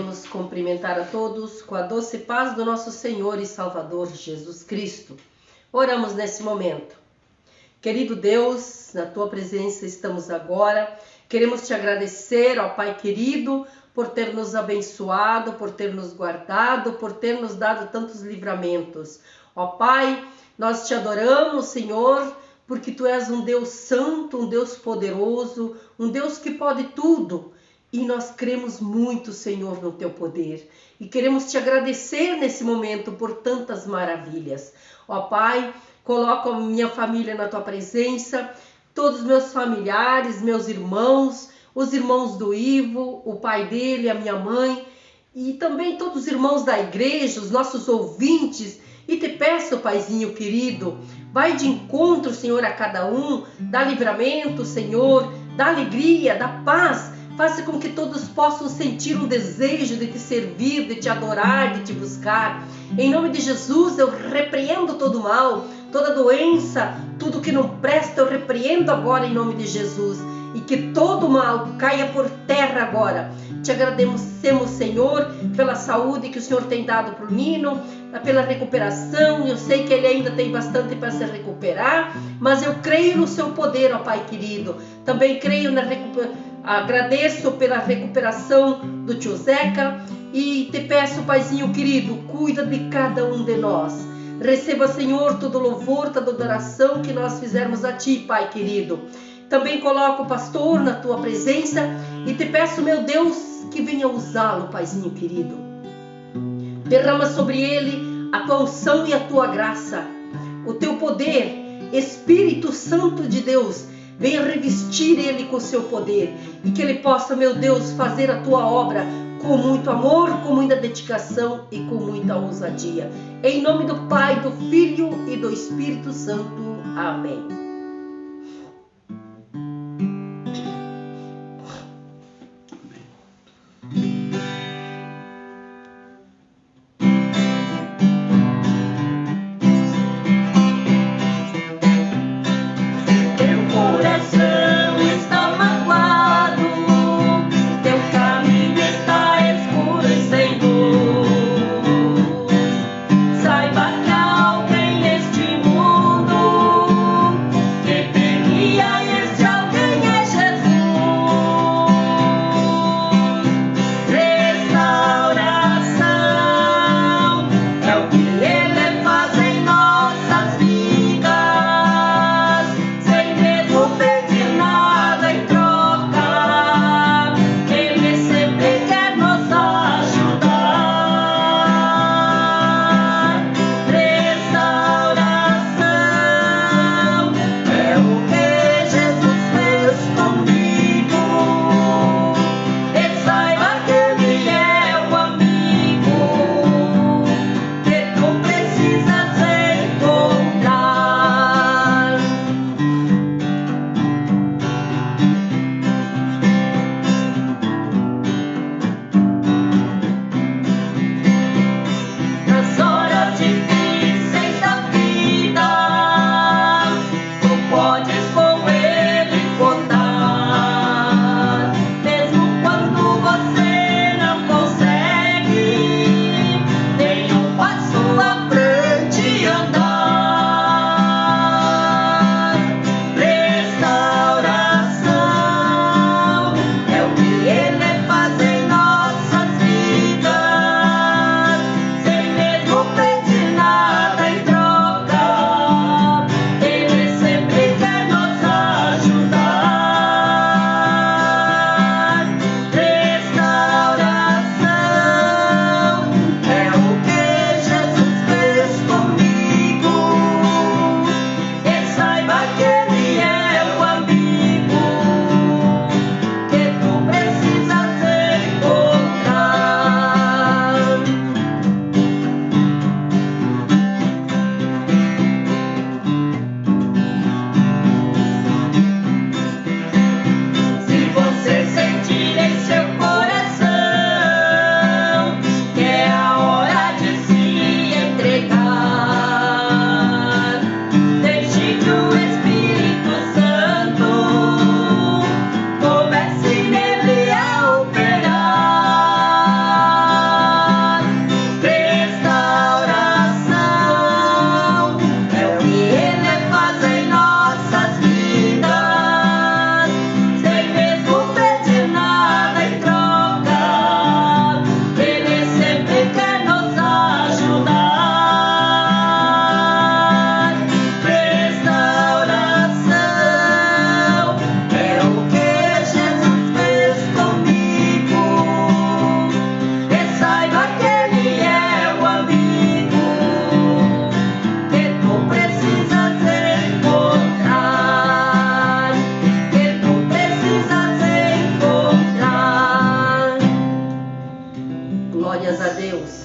queremos cumprimentar a todos com a doce paz do nosso Senhor e Salvador Jesus Cristo. Oramos nesse momento. Querido Deus, na Tua presença estamos agora. Queremos Te agradecer, ó Pai querido, por ter nos abençoado, por ter nos guardado, por ter nos dado tantos livramentos. Ó Pai, nós Te adoramos, Senhor, porque Tu és um Deus santo, um Deus poderoso, um Deus que pode tudo. E nós cremos muito, Senhor, no Teu poder. E queremos Te agradecer nesse momento por tantas maravilhas. Ó Pai, coloco a minha família na Tua presença, todos os meus familiares, meus irmãos, os irmãos do Ivo, o pai dele, a minha mãe, e também todos os irmãos da igreja, os nossos ouvintes. E Te peço, Paizinho querido, vai de encontro, Senhor, a cada um, dá livramento, Senhor, dá alegria, dá paz. Faça com que todos possam sentir um desejo de Te servir, de Te adorar, de Te buscar. Em nome de Jesus, eu repreendo todo mal, toda doença, tudo que não presta, eu repreendo agora em nome de Jesus. E que todo mal caia por terra agora. Te agradecemos, Senhor, pela saúde que o Senhor tem dado para o Nino, pela recuperação. Eu sei que ele ainda tem bastante para se recuperar, mas eu creio no Seu poder, ó Pai querido. Também creio na recuperação. Agradeço pela recuperação do tio Zeca e Te peço, Paizinho querido, cuida de cada um de nós. Receba, Senhor, todo louvor, toda adoração que nós fizermos a Ti, Pai querido. Também coloco o pastor na Tua presença e Te peço, meu Deus, que venha usá-lo, Paizinho querido. Derrama sobre ele a Tua unção e a Tua graça, o Teu poder. Espírito Santo de Deus, venha revestir ele com o Seu poder e que ele possa, meu Deus, fazer a Tua obra com muito amor, com muita dedicação e com muita ousadia. Em nome do Pai, do Filho e do Espírito Santo. Amém. Deus.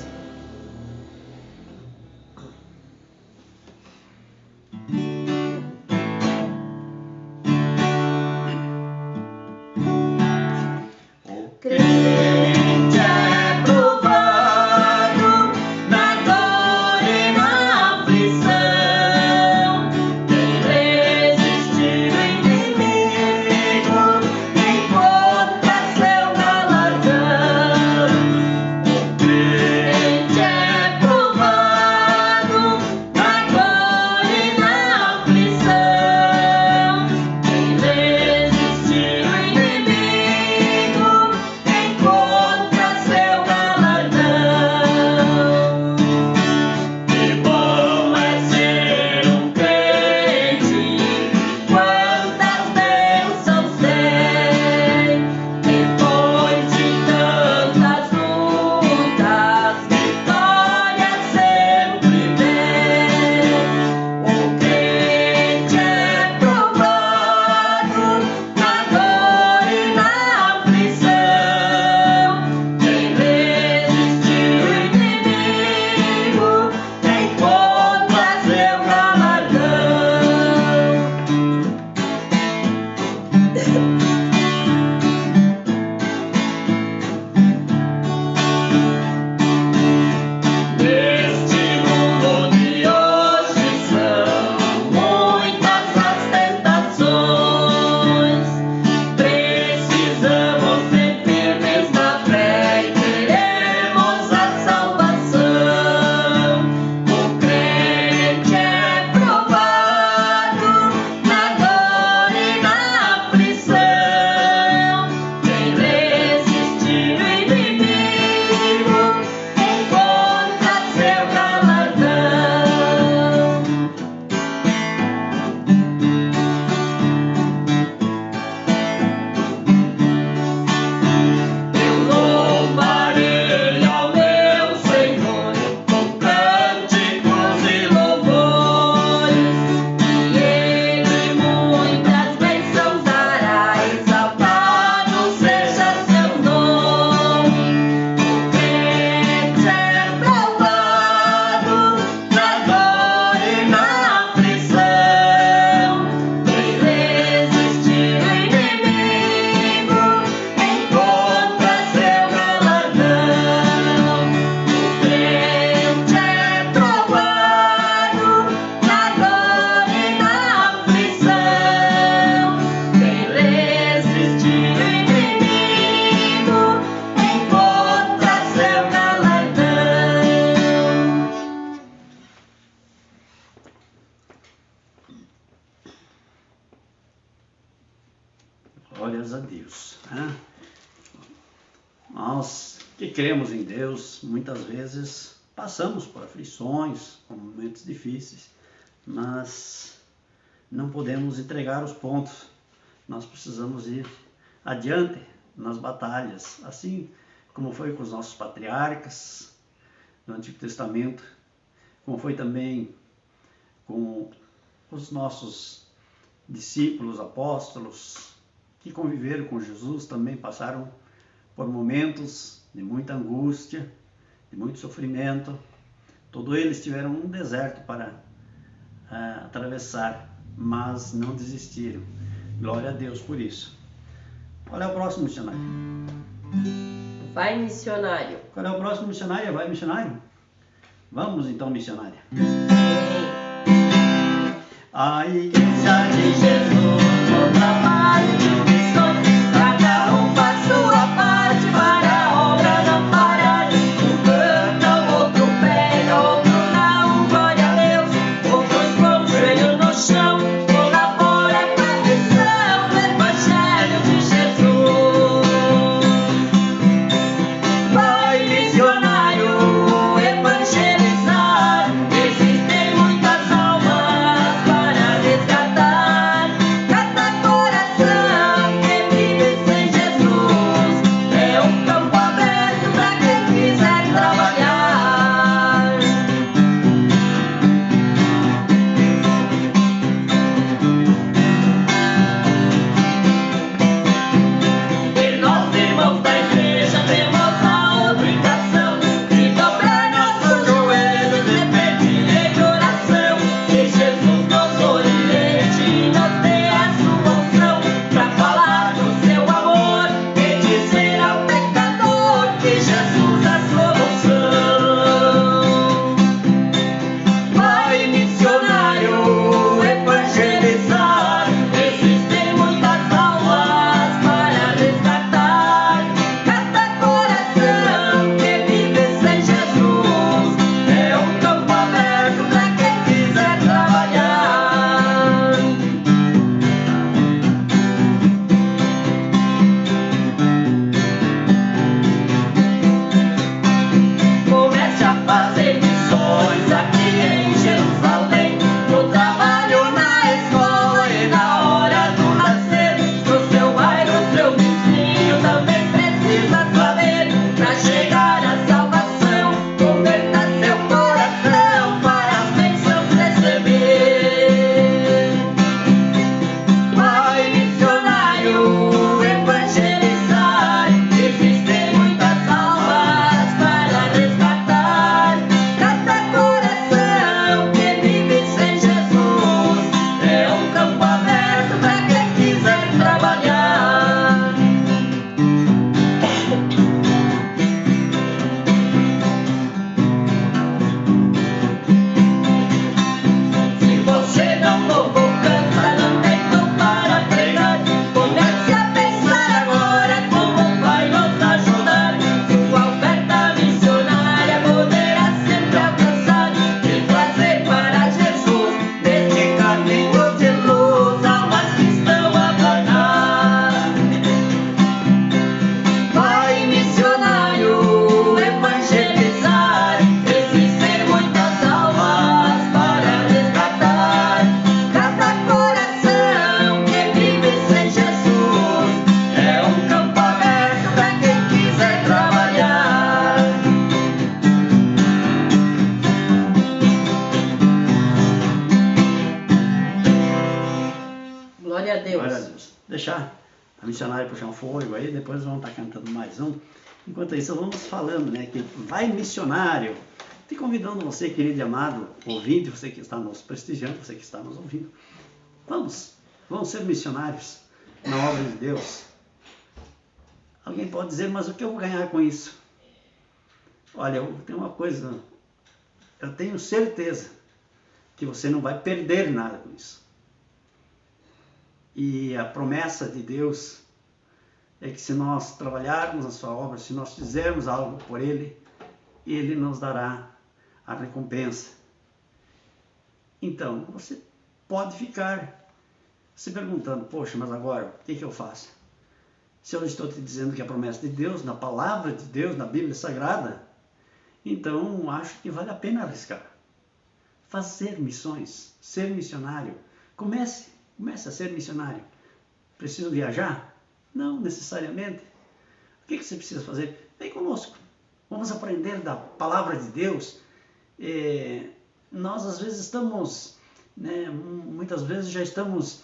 Glórias a Deus. Nós que cremos em Deus, muitas vezes passamos por aflições, por momentos difíceis, mas não podemos entregar os pontos. Nós precisamos ir adiante nas batalhas, assim como foi com os nossos patriarcas do Antigo Testamento, como foi também com os nossos discípulos, apóstolos, que conviveram com Jesus, também passaram por momentos de muita angústia, de muito sofrimento. Todos eles tiveram um deserto para atravessar, mas não desistiram. Glória a Deus por isso. Qual é o próximo missionário? Vai, missionário. Qual é o próximo missionário? Vai, missionário? Vamos então, missionária. A Igreja de Jesus, no trabalho de missões, cada um faz sua parte para a obra não parar. Um canta, o outro pega, outro não, glória a Deus. Outros com o joelho no chão, colabora com a missão do Evangelho de Jesus. Vai, missionário, evangelizar. Existem muitas almas para resgatar. Glória a Deus. Glória a Deus. Deixar a missionária puxar um fogo aí, depois vamos estar cantando mais um. Enquanto isso, vamos falando, né? Que vai missionário. Te convidando você, querido e amado ouvinte, você que está nos prestigiando, você que está nos ouvindo. Vamos ser missionários na obra de Deus. Alguém pode dizer, mas o que eu vou ganhar com isso? Olha, eu tenho uma coisa, eu tenho certeza que você não vai perder nada com isso. E a promessa de Deus é que se nós trabalharmos na sua obra, se nós fizermos algo por Ele, Ele nos dará a recompensa. Então, você pode ficar se perguntando, poxa, mas agora, o que eu faço? Se eu estou te dizendo que a promessa de Deus, na palavra de Deus, na Bíblia Sagrada, então acho que vale a pena arriscar. Fazer missões, ser missionário. Comece a ser missionário. Preciso viajar? Não necessariamente. O que você precisa fazer? Vem conosco. Vamos aprender da palavra de Deus. Nós às vezes estamos, né, muitas vezes já estamos,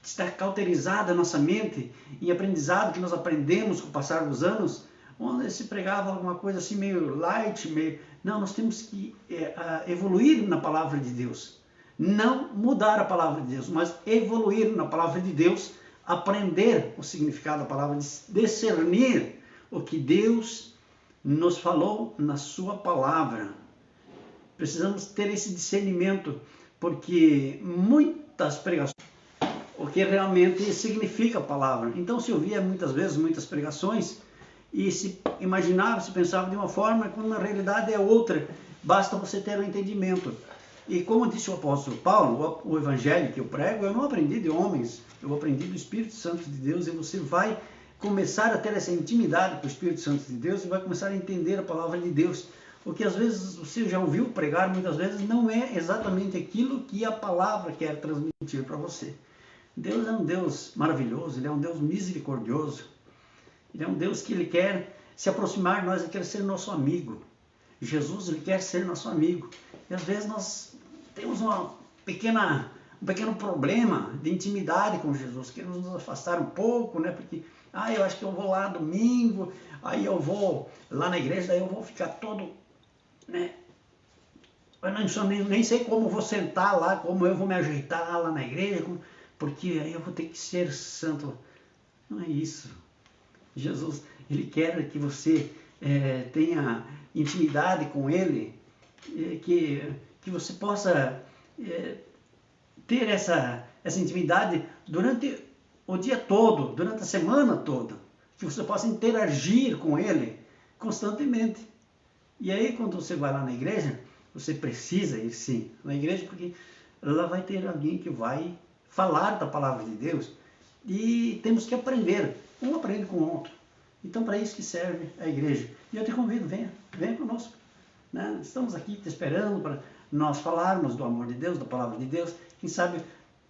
está cauterizada a nossa mente em aprendizado que nós aprendemos com o passar dos anos, onde se pregava alguma coisa assim meio light, meio... Não, nós temos que evoluir na palavra de Deus. Não mudar a palavra de Deus, mas evoluir na palavra de Deus, aprender o significado da palavra, discernir o que Deus nos falou na sua palavra. Precisamos ter esse discernimento, porque muitas pregações, o que realmente significa a palavra. Então se ouvia muitas vezes muitas pregações e se imaginava, se pensava de uma forma, quando na realidade é outra. Basta você ter o entendimento. E como disse o apóstolo Paulo, o evangelho que eu prego, eu não aprendi de homens, eu aprendi do Espírito Santo de Deus, e você vai começar a ter essa intimidade com o Espírito Santo de Deus e vai começar a entender a palavra de Deus. O que às vezes você já ouviu pregar, muitas vezes não é exatamente aquilo que a palavra quer transmitir para você. Deus é um Deus maravilhoso, Ele é um Deus misericordioso, Ele é um Deus que Ele quer se aproximar de nós, Ele quer ser nosso amigo. Jesus, Ele quer ser nosso amigo. E às vezes nós temos um pequeno problema de intimidade com Jesus, queremos nos afastar um pouco, né? Porque, eu acho que eu vou lá domingo, aí eu vou lá na igreja, daí eu vou ficar todo, né? Eu nem sei como vou sentar lá, como eu vou me ajeitar lá na igreja, porque aí eu vou ter que ser santo. Não é isso. Jesus, Ele quer que você tenha intimidade com Ele, que você possa ter essa intimidade durante o dia todo, durante a semana toda, que você possa interagir com Ele constantemente. E aí quando você vai lá na igreja, você precisa ir sim na igreja, porque lá vai ter alguém que vai falar da palavra de Deus, e temos que aprender, um aprende com o outro. Então para isso que serve a igreja. E eu te convido, venha conosco. né? Estamos aqui te esperando para nós falarmos do amor de Deus, da palavra de Deus. Quem sabe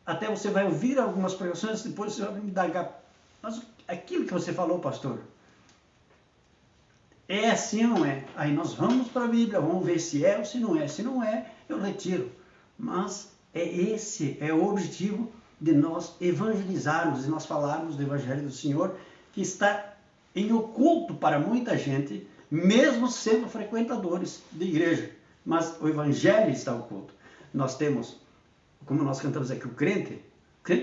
até você vai ouvir algumas pregações, depois você vai me indagar. Mas aquilo que você falou, pastor, é assim ou não é? Aí nós vamos para a Bíblia, vamos ver se é ou se não é. Se não é, eu retiro. Mas esse é o objetivo de nós evangelizarmos, de nós falarmos do Evangelho do Senhor, que está em oculto para muita gente, mesmo sendo frequentadores de igreja. Mas o Evangelho está oculto. Nós temos, como nós cantamos aqui, o crente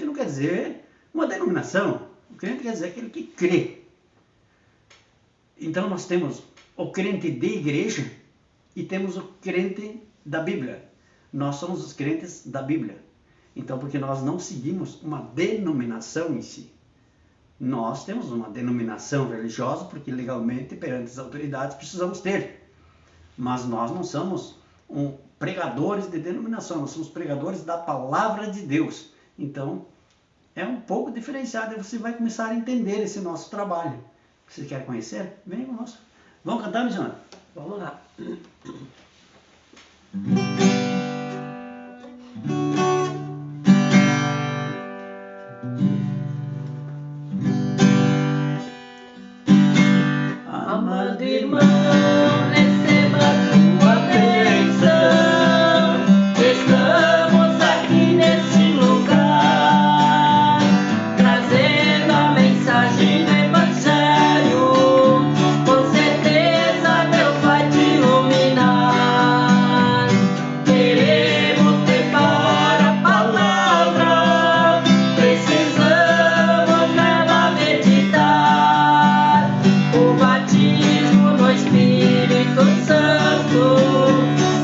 não quer dizer uma denominação, o crente quer dizer aquele que crê. Então nós temos o crente de igreja e temos o crente da Bíblia. Nós somos os crentes da Bíblia. Então, porque nós não seguimos uma denominação em si. Nós temos uma denominação religiosa porque legalmente, perante as autoridades, precisamos ter. Mas nós não somos pregadores de denominação, nós somos pregadores da palavra de Deus. Então, é um pouco diferenciado e você vai começar a entender esse nosso trabalho. Você quer conhecer? Vem conosco. Vamos cantar, missionário? Vamos lá. Amado irmão, receba tua bênção. Estamos aqui nesse lugar, trazendo a mensagem do Evangelho. Com certeza Deus vai te iluminar. Queremos levar a palavra, precisamos nela meditar. O batismo no Espírito Santo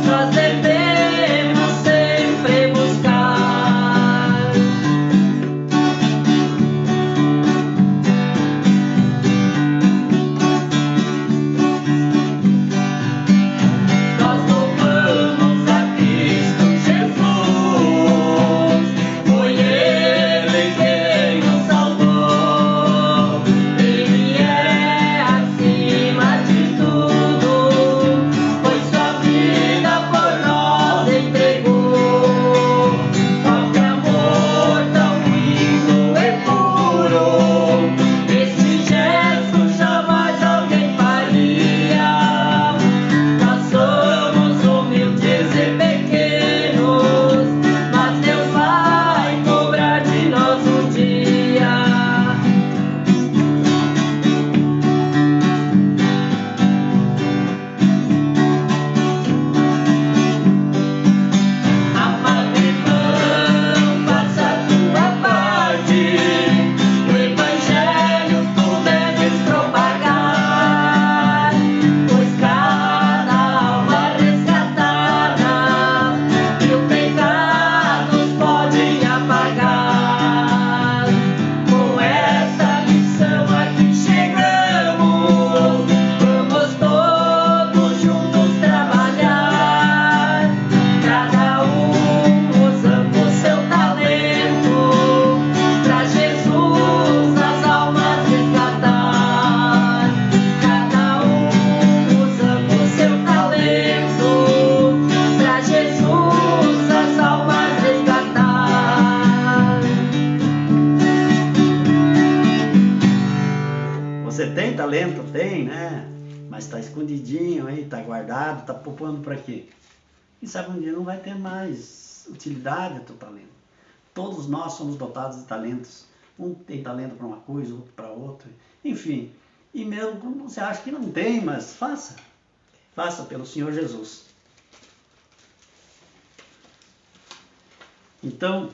nós devemos sempre buscar. Nós louvamos a Cristo Jesus, foi Ele quem nos salvou. Ele é acima de tudo, pois sua vida por nós entregou. Qualquer amor tão lindo e puro, esse gesto jamais alguém faria. Nós somos humildes e pequenos, mas Deus vai cobrar de nós um dia. Amado irmão, faça a tua parte. O Evangelho tu deves propagar, pois cada alma resgatada mil pecados podem apagar. Com essa missão aqui chegamos, vamos todos juntos trabalhar, cada um usando o seu talento, pra Jesus as almas resgatar. Cada um usando o seu talento, pra Jesus as almas resgatar. Você tem talento? Tem, né? Mas está escondidinho aí, está guardado, está poupando para quê? Quem sabe um dia não vai ter mais utilidade do teu talento. Todos nós somos dotados de talentos. Um tem talento para uma coisa, outro para outra. Enfim, e mesmo quando você acha que não tem, mas faça. Faça pelo Senhor Jesus. Então,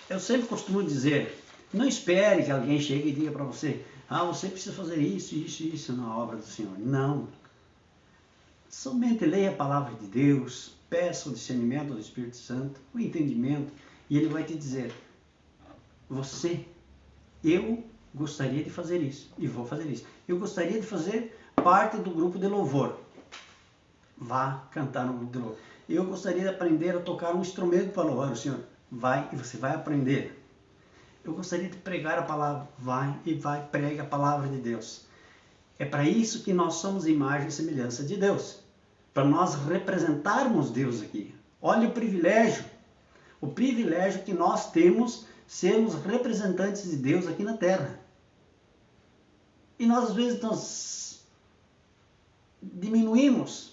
eu sempre costumo dizer, não espere que alguém chegue e diga para você, você precisa fazer isso, isso e isso na obra do Senhor. Não. Somente leia a palavra de Deus, peça o discernimento do Espírito Santo, o entendimento, e Ele vai te dizer, eu gostaria de fazer isso, e vou fazer isso. Eu gostaria de fazer parte do grupo de louvor. Vá cantar no grupo de louvor. Eu gostaria de aprender a tocar um instrumento para louvar o Senhor. Vai e você vai aprender. Eu gostaria de pregar a palavra. Vai e prega a palavra de Deus. É para isso que nós somos imagem e semelhança de Deus. para nós representarmos Deus aqui. Olha o privilégio que nós temos sermos representantes de Deus aqui na terra. E nós, às vezes, nós diminuímos,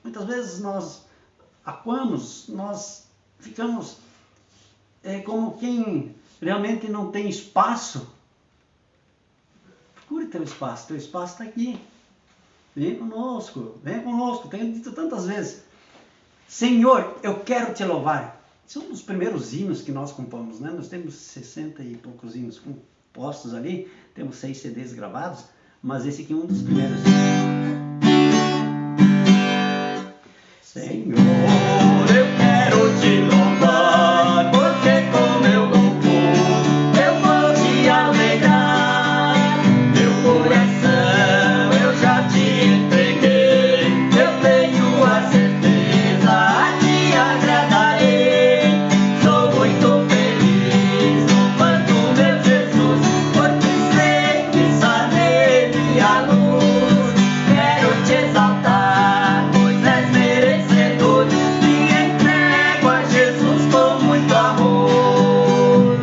muitas vezes nós acuamos, nós ficamos como quem realmente não tem espaço. Procure teu espaço está aqui. Vem conosco, tenho dito tantas vezes. Senhor, eu quero te louvar. Esse é um dos primeiros hinos que nós compomos, né? Nós temos 60 e poucos hinos compostos ali, temos 6 CDs gravados, mas esse aqui é um dos primeiros. Senhor, eu quero te louvar, porque com meu louvor eu vou te alegrar. Meu coração eu já te entreguei, eu tenho a certeza a te agradarei. Sou muito feliz louvando meu Jesus, porque sei que só nele há luz. Quero te exaltar, pois és merecedor, me entrego a Jesus com muito amor.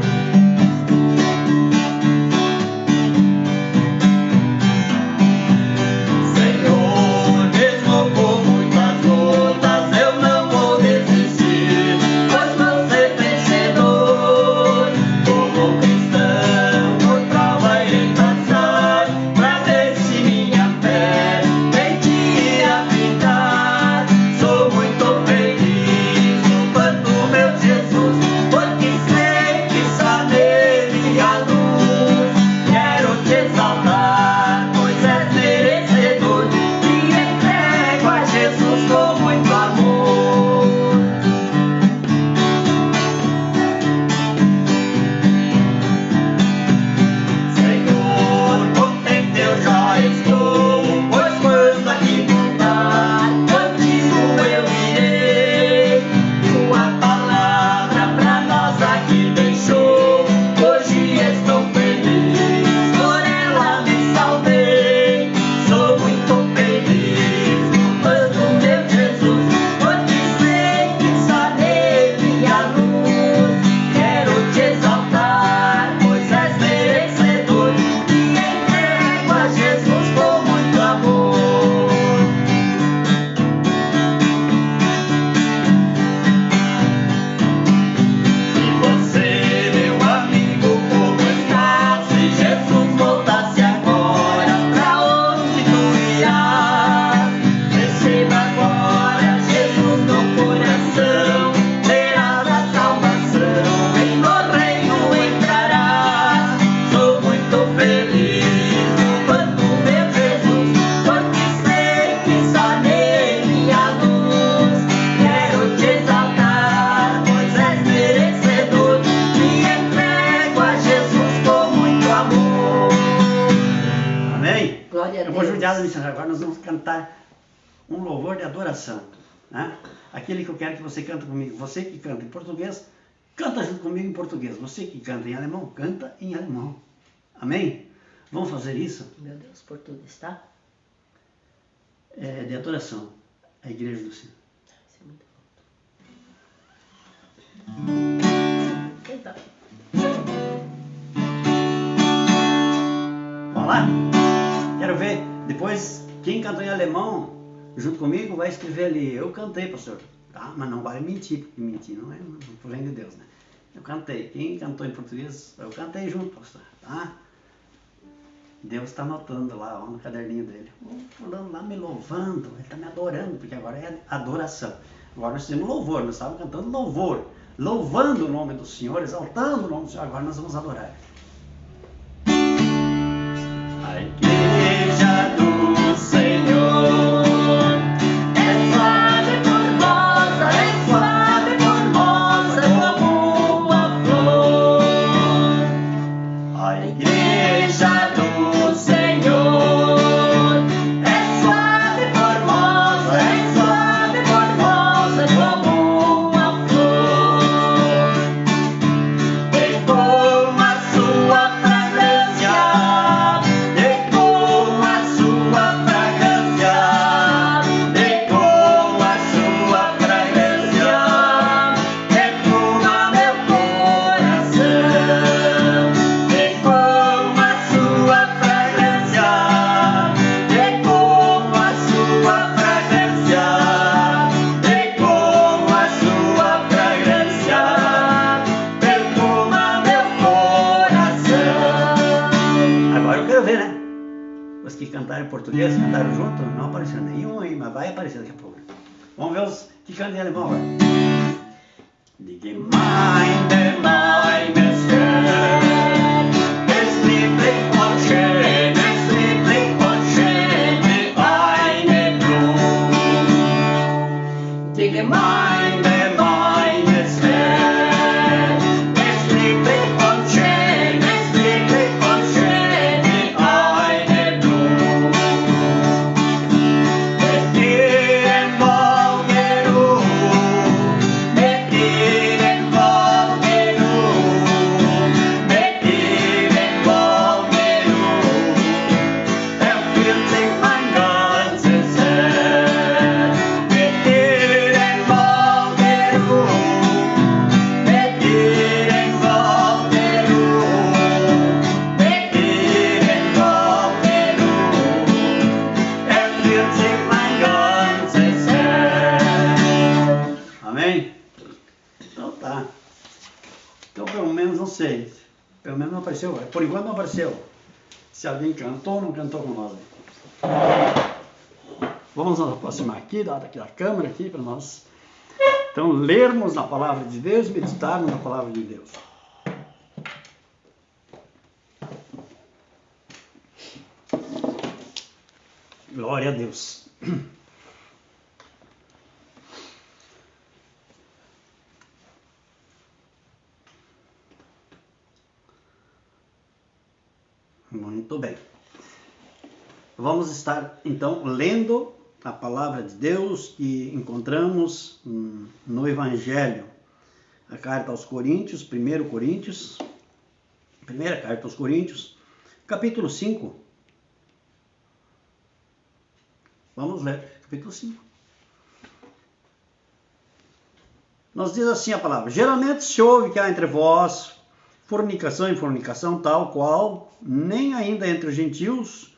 Senhor, mesmo com muitas lutas, eu não vou desistir, pois vou ser vencedor. Como cristão, por prova irei passar, pra ver se minha fé tem te aplicar. Sou muito feliz louvando meu Jesus, porque sei que só nele há luz. Quero te exaltar, pois és merecedor, me entrego a Jesus com muito amor. Senhor, contente eu já estou, pois quando aqui voltar, contigo eu irei. Tua palavra pra nós aqui deixou, hoje estou feliz, por ela me salvei. Sou muito feliz louvando meu Jesus, porque sei que só nele há luz. Quero te exaltar, pois és merecedor, me entrego a Jesus com muito amor. E você, meu amigo, como está? Se Jesus voltasse agora, pra onde tu irás? Receba agora Jesus no coração, terás a salvação, e no reino entrarás. Sou muito feliz louvando meu Jesus, porque sei que só nele há luz. Quero te exaltar, pois és merecedor, me entrego a Jesus com muito amor. Amém? Glória a Eu vou Deus. judiar da missão. Agora nós vamos cantar um louvor de adoração, né? Aquele que eu quero que você cante comigo. Você que canta em português, canta junto comigo em português. Você que canta em alemão, canta em alemão. Amém? Vamos fazer isso? Meu Deus, português, tá? De adoração. A igreja do Senhor. Isso é muito bom. Então. Vamos lá? Quero ver. Depois, quem cantou em alemão, junto comigo, vai escrever ali. Eu cantei, pastor. Tá? Mas não vale mentir, porque mentir não vem de Deus, né? Eu cantei. Quem cantou em português, eu cantei junto, pastor. Tá? Deus está anotando lá, ó, no caderninho dele. Fulano lá me louvando, ele está me adorando, porque agora é adoração. Agora nós temos louvor, nós estávamos cantando louvor. Louvando o nome do Senhor, exaltando o nome do Senhor. Agora nós vamos adorar. A igreja do Senhor é suave, formosa, como a flor. A igreja do Senhor é suave, formosa, como a flor. E como a sua português cantaram junto? Não apareceu nenhum aí, mas vai aparecer daqui a pouco. Vamos ver os que cantam em alemão agora. Die Gemeinde meines Herrn ist lieblich und schön, ist lieblich und schön wie eine Blume. Die Gemeinde meines Herrn ist lieblich und schön, ist lieblich und schön wie eine Blume. Mit ihren Morgenruhe, mit ihren Morgenruhe, mit ihren Morgenruhe, erfüllt sich mein ganzes Herz. Mit ihren Morgenruhe, mit ihren Morgenruhe, mit ihren Morgenruhe, erfüllt sich mein ganzes Herz. Amém? Então tá. Então pelo menos não sei. Pelo menos não apareceu. Por enquanto não apareceu. Se alguém cantou ou não cantou com nós. Vamos nos aproximar aqui, dar aqui a câmera aqui para nós. Então lermos na palavra de Deus, meditarmos na palavra de Deus. Glória a Deus. Muito bem. Vamos estar então lendo a palavra de Deus que encontramos no Evangelho. A carta aos Coríntios, 1 Coríntios, primeira carta aos Coríntios, capítulo 5. Vamos ler, capítulo 5. Nos diz assim a palavra: geralmente se ouve que há entre vós fornicação e fornicação tal qual, nem ainda entre os gentios,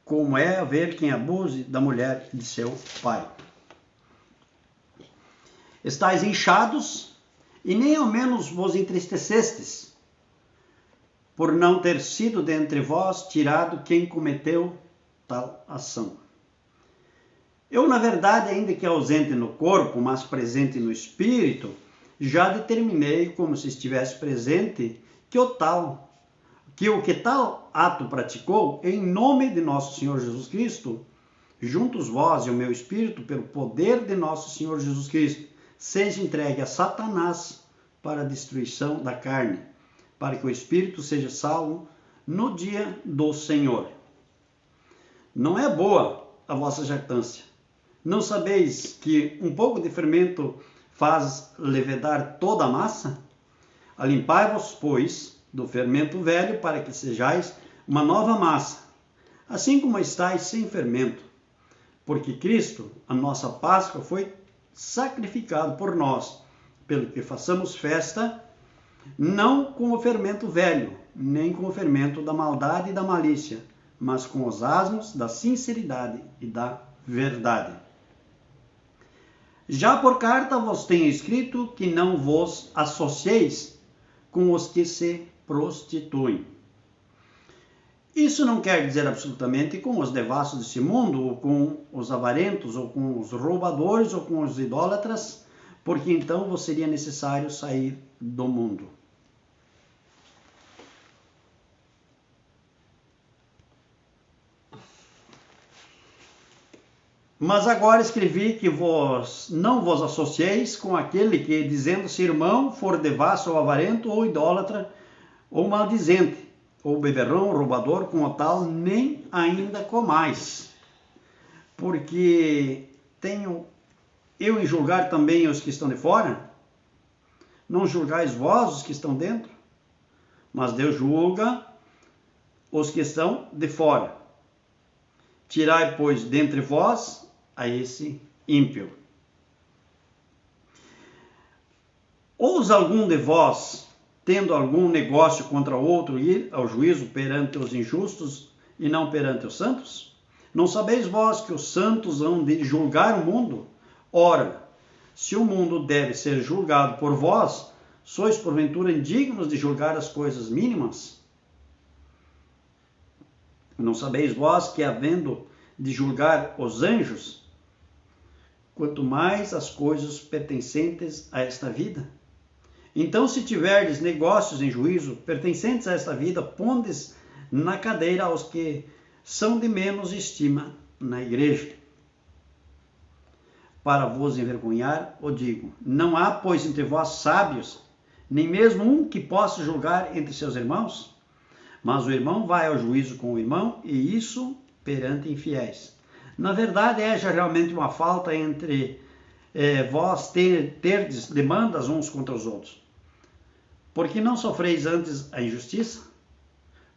como é haver quem abuse da mulher de seu pai. Estais inchados, e nem ao menos vos entristecestes, por não ter sido dentre vós tirado quem cometeu tal ação. Eu, na verdade, ainda que ausente no corpo, mas presente no espírito, já determinei, como se estivesse presente, que o que tal ato praticou, em nome de nosso Senhor Jesus Cristo, juntos vós e o meu espírito, pelo poder de nosso Senhor Jesus Cristo, seja entregue a Satanás para a destruição da carne, para que o espírito seja salvo no dia do Senhor. Não é boa a vossa jactância. Não sabeis que um pouco de fermento faz levedar toda a massa? Alimpai-vos, pois, do fermento velho, para que sejais uma nova massa, assim como estáis sem fermento. Porque Cristo, a nossa Páscoa, foi sacrificado por nós, pelo que façamos festa, não com o fermento velho, nem com o fermento da maldade e da malícia, mas com os asmos da sinceridade e da verdade. Já por carta vos tenho escrito que não vos associeis com os que se prostituem. Isso não quer dizer absolutamente com os devassos desse mundo, ou com os avarentos, ou com os roubadores, ou com os idólatras, porque então vos seria necessário sair do mundo. Mas agora escrevi que vós não vos associeis com aquele que, dizendo-se irmão, for devasso ou avarento, ou idólatra, ou maldizente, ou beberrão, roubador, com o tal, nem ainda comais. Porque tenho eu em julgar também os que estão de fora? Não julgais vós os que estão dentro? Mas Deus julga os que estão de fora. Tirai, pois, dentre vós a esse ímpio. Ousa algum de vós, tendo algum negócio contra outro, ir ao juízo perante os injustos e não perante os santos? Não sabeis vós que os santos hão de julgar o mundo? Ora, se o mundo deve ser julgado por vós, sois porventura indignos de julgar as coisas mínimas? Não sabeis vós que, havendo de julgar os anjos, quanto mais as coisas pertencentes a esta vida. Então, se tiverdes negócios em juízo pertencentes a esta vida, pondes na cadeira aos que são de menos estima na igreja. Para vos envergonhar, o digo, não há, pois, entre vós sábios, nem mesmo um que possa julgar entre seus irmãos? Mas o irmão vai ao juízo com o irmão, e isso perante infiéis. Na verdade, é já realmente uma falta entre vós terdes demandas uns contra os outros. Por que não sofreis antes a injustiça?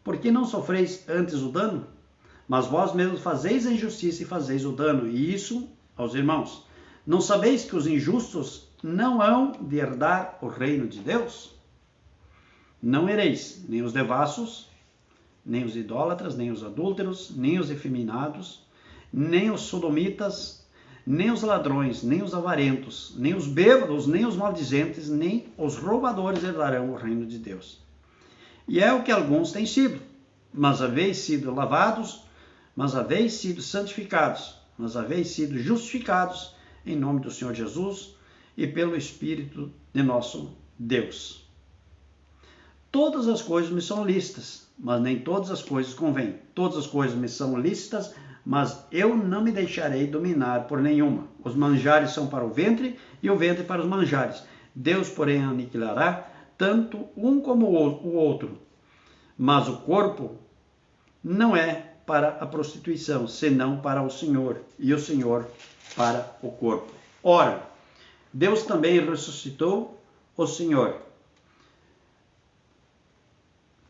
Por que não sofreis antes o dano? Mas vós mesmos fazeis a injustiça e fazeis o dano, e isso aos irmãos. Não sabeis que os injustos não hão de herdar o reino de Deus? Não ereis nem os devassos, nem os idólatras, nem os adúlteros, nem os efeminados, nem os sodomitas, nem os ladrões, nem os avarentos, nem os bêbados, nem os maldizentes, nem os roubadores herdarão o reino de Deus. E é o que alguns têm sido, mas haveis sido lavados, mas haveis sido santificados, mas haveis sido justificados em nome do Senhor Jesus e pelo Espírito de nosso Deus. Todas as coisas me são lícitas, mas nem todas as coisas convêm. Todas as coisas me são lícitas, mas eu não me deixarei dominar por nenhuma. Os manjares são para o ventre e o ventre para os manjares. Deus, porém, aniquilará tanto um como o outro. Mas o corpo não é para a prostituição, senão para o Senhor, e o Senhor para o corpo. Ora, Deus também ressuscitou o Senhor.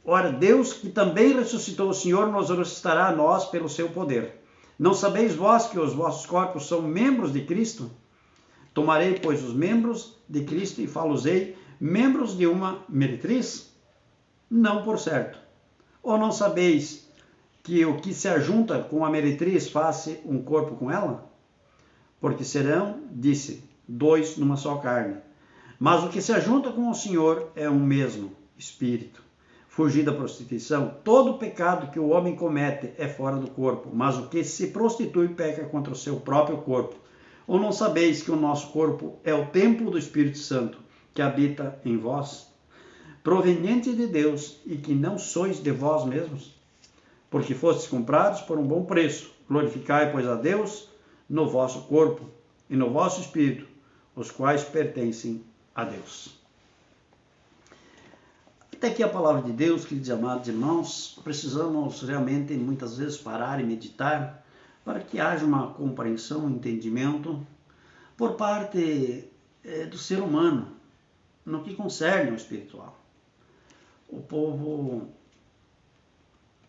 Ora, Deus que também ressuscitou o Senhor, nos ressuscitará a nós pelo seu poder. Não sabeis vós que os vossos corpos são membros de Cristo? Tomarei, pois, os membros de Cristo e falo-ei membros de uma meretriz? Não, por certo. Ou não sabeis que o que se ajunta com a meretriz faz um corpo com ela? Porque serão, disse, dois numa só carne. Mas o que se ajunta com o Senhor é um mesmo espírito. Fugir da prostituição. Todo pecado que o homem comete é fora do corpo, mas o que se prostitui peca contra o seu próprio corpo. Ou não sabeis que o nosso corpo é o templo do Espírito Santo, que habita em vós, proveniente de Deus, e que não sois de vós mesmos? Porque fostes comprados por um bom preço. Glorificai, pois, a Deus no vosso corpo e no vosso espírito, os quais pertencem a Deus. Até aqui a palavra de Deus, queridos e amados irmãos, precisamos realmente muitas vezes parar e meditar para que haja uma compreensão, um entendimento por parte do ser humano no que concerne ao espiritual. O povo